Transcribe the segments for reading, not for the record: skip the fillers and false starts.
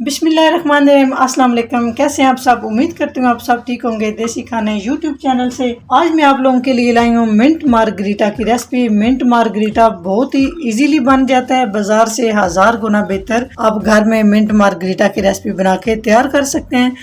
बिस्मिल्लाहिर्रहमानिर्रहीम। अस्सलाम वालेकुम। कैसे हैं आप सब? उम्मीद करती हूँ आप सब ठीक होंगे। देसी खाने यूट्यूब चैनल से आज मैं आप लोगों के लिए लाई हूँ मिंट मार्गरीटा की रेसिपी। मिंट मार्गरीटा बहुत ही इजीली बन जाता है, बाजार से 1000 गुना बेहतर आप घर में मिंट मार्गरीटा की रेसिपी बना के तैयार कर सकते हैं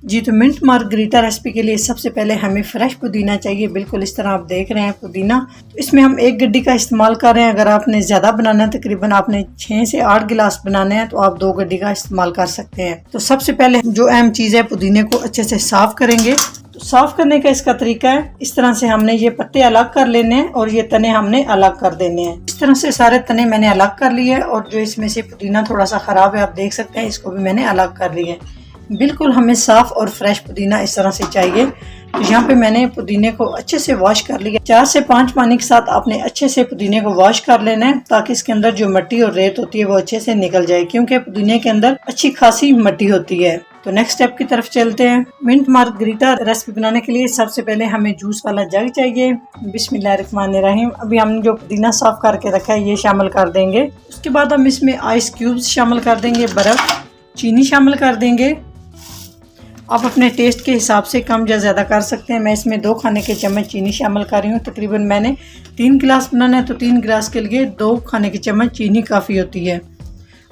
जी। तो मिंट मार्गरीटा रेसिपी के लिए सबसे पहले हमें फ्रेश पुदीना चाहिए। बिल्कुल इस तरह आप देख रहे हैं पुदीना। इसमें हम 1 गड्डी का इस्तेमाल कर रहे हैं। अगर आपने ज़्यादा बनाना है, तकरीबन आपने 6 से 8 गिलास बनाने हैं, तो आप 2 गड्डी का इस्तेमाल कर सकते हैं। तो सबसे पहले जो अहम चीज़ है, पुदीने को अच्छे से साफ करेंगे। तो साफ करने का इसका तरीका है, इस तरह से हमने ये पत्ते अलग कर लेने हैं और ये तने हमने अलग कर देने हैं। इस तरह से सारे तने मैंने अलग कर लिए और जो इसमें से पुदीना थोड़ा सा खराब है, आप देख सकते हैं, इसको भी मैंने अलग कर लिया है। बिल्कुल हमें साफ और फ्रेश पुदीना इस तरह से चाहिए। तो यहाँ पे मैंने पुदीने को अच्छे से वॉश कर लिया। 4 से 5 पानी के साथ आपने अच्छे से पुदीने को वॉश कर लेना है, ताकि इसके अंदर जो मिट्टी और रेत होती है वो अच्छे से निकल जाए, क्योंकि पुदीने के अंदर अच्छी खासी मिट्टी होती है। तो नेक्स्ट स्टेप की तरफ चलते हैं। मिंट मार्गरीटा रेसिपी बनाने के लिए सबसे पहले हमें जूस वाला जग चाहिए। बिस्मिल्लाहिर्रहमानिर्रहीम। अभी हमने जो पुदीना साफ करके रखा है ये शामिल कर देंगे। उसके बाद हम इसमें आइस क्यूब्स शामिल कर देंगे, बर्फ, चीनी शामिल कर देंगे। आप अपने टेस्ट के हिसाब से कम या ज़्यादा कर सकते हैं। मैं इसमें 2 खाने के चम्मच चीनी शामिल कर रही हूँ। तकरीबन मैंने 3 गिलास बनाना है, तो 3 गिलास के लिए 2 खाने के चम्मच चीनी काफ़ी होती है।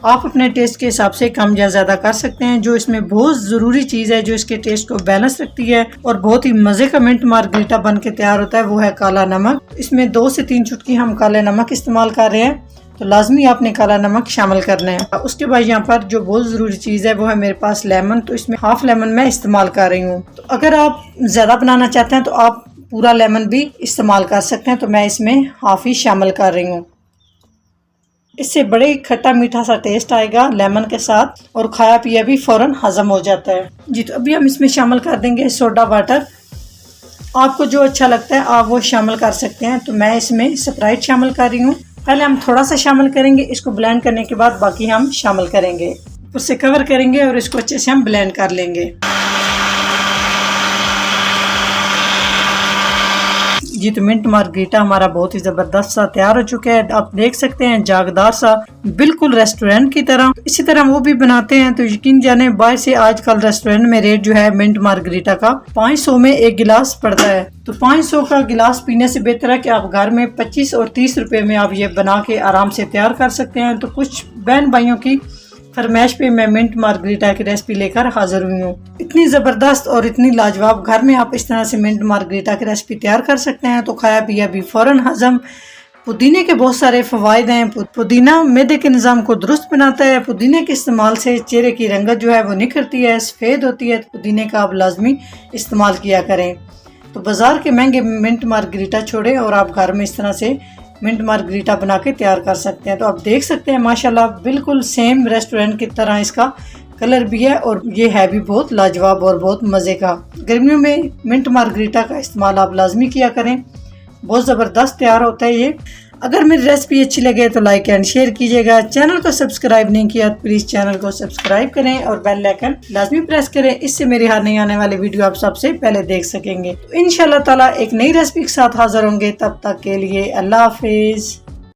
आप अपने टेस्ट के हिसाब से कम या ज़्यादा कर सकते हैं। जो इसमें बहुत ज़रूरी चीज़ है, जो इसके टेस्ट को बैलेंस रखती है और बहुत ही मज़े का मिंट मार्गरीटा बन के तैयार होता है, वो है काला नमक। इसमें 2 से 3 चुटकी हम काले नमक इस्तेमाल कर रहे हैं, तो लाजमी आपने काला नमक शामिल करना है। उसके बाद यहाँ पर जो बहुत ज़रूरी चीज़ है वो है मेरे पास लेमन। तो इसमें हाफ लेमन मैं इस्तेमाल कर रही हूँ। तो अगर आप ज़्यादा बनाना चाहते हैं तो आप पूरा लेमन भी इस्तेमाल कर सकते हैं, तो मैं इसमें हाफ ही शामिल कर रही हूँ। इससे बड़े खट्टा मीठा सा टेस्ट आएगा लेमन के साथ, और खाया पिया भी फ़ौरन हजम हो जाता है जी। तो अभी हम इसमें शामिल कर देंगे सोडा वाटर। आपको जो अच्छा लगता है आप वो शामिल कर सकते हैं। तो मैं इसमें स्प्राइट शामिल कर रही हूँ। पहले हम थोड़ा सा शामिल करेंगे, इसको ब्लेंड करने के बाद बाकी हम शामिल करेंगे। उससे कवर करेंगे और इसको अच्छे से हम ब्लेंड कर लेंगे जी। तो मिंट मार्गरीटा हमारा बहुत ही ज़बरदस्त सा तैयार हो चुका है। आप देख सकते हैं जागदार सा, बिल्कुल रेस्टोरेंट की तरह। इसी तरह वो भी बनाते हैं। तो यकीन जाने बाहर से आजकल रेस्टोरेंट में रेट जो है मिंट मार्गरीटा का 500 में 1 गिलास पड़ता है। तो 500 का गिलास पीने से बेहतर है कि आप घर में 25 और 30 रुपए में आप ये बना के आराम से तैयार कर सकते हैं। तो कुछ बहन भाइयों की फरमाइश पे मैं मिंट मार्गरीटा की रेसिपी लेकर हाजिर हुई हूँ। इतनी ज़बरदस्त और इतनी लाजवाब, घर में आप इस तरह से मिंट मार्गरीटा की रेसिपी तैयार कर सकते हैं। तो खाया पिया भी फ़ौरन हजम। पुदीने के बहुत सारे फ़वाइद हैं। पुदीना मैदे के निज़ाम को दुरुस्त बनाता है। पुदीने के इस्तेमाल से चेहरे की रंगत जो है वो निखरती है, सफ़ेद होती है। तो पुदीने का आप लाजमी इस्तेमाल किया करें। तो बाज़ार के महंगे मिंट मार्गरीटा छोड़ें और आप घर में इस तरह से मिंट मार्गरीटा बना के तैयार कर सकते हैं। तो आप देख सकते हैं माशाल्लाह बिल्कुल सेम रेस्टोरेंट की तरह इसका कलर भी है, और ये है भी बहुत लाजवाब और बहुत मज़े का। गर्मियों में मिंट मार्गरीटा का इस्तेमाल आप लाजमी किया करें, बहुत ज़बरदस्त तैयार होता है ये। अगर मेरी रेसिपी अच्छी लगे तो लाइक एंड शेयर कीजिएगा। चैनल को सब्सक्राइब नहीं किया तो प्लीज़ चैनल को सब्सक्राइब करें और बेल आइकन लाजमी प्रेस करें। इससे मेरे हाथ नहीं आने वाले वीडियो आप सबसे पहले देख सकेंगे। तो इंशाल्लाह ताला एक नई रेसिपी के साथ हाजिर होंगे। तब तक के लिए अल्लाह हाफिज़।